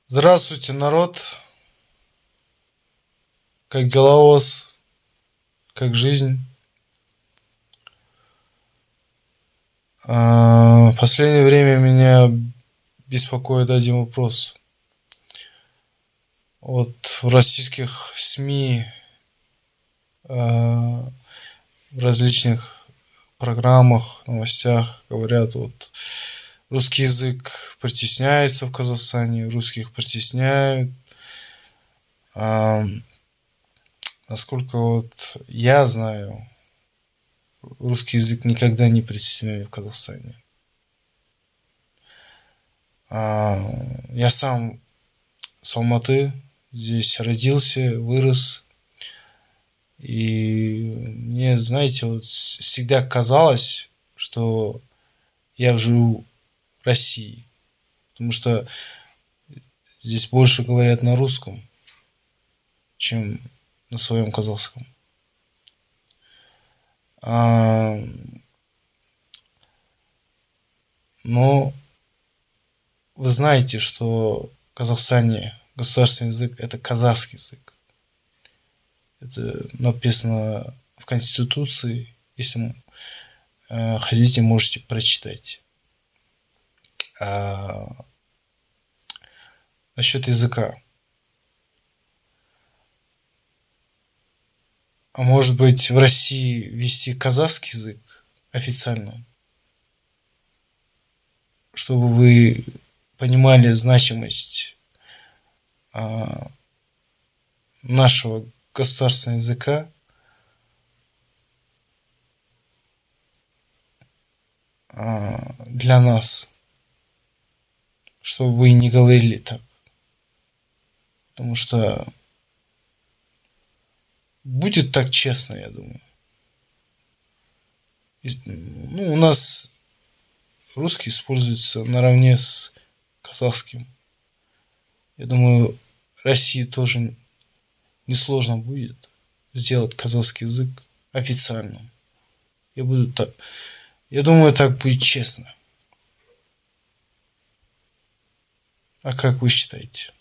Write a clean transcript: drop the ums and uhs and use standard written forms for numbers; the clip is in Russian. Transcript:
Здравствуйте, народ. Как дела у вас? Как жизнь? В последнее время меня беспокоит один вопрос. Вот в российских СМИ, в различных программах, новостях говорят, вот русский язык притесняется в Казахстане, русских притесняют. А, Насколько вот я знаю, русский язык никогда не притесняют в Казахстане. Я сам с Алматы, здесь родился, вырос. И мне, знаете, вот всегда казалось, что я живу в России. Потому что здесь больше говорят на русском, чем на своем казахском. Но вы знаете, что в Казахстане государственный язык – это казахский язык. Это написано в Конституции. Если хотите, можете прочитать. Насчет языка. А может быть, в России вести казахский язык официально, чтобы вы понимали значимость нашего государственного языка для нас, чтобы вы не говорили так. Потому что будет так честно, я думаю. У нас русский используется наравне с казахским. Я думаю, России тоже несложно будет сделать казахский язык официальным. Я думаю, так будет честно. А как вы считаете?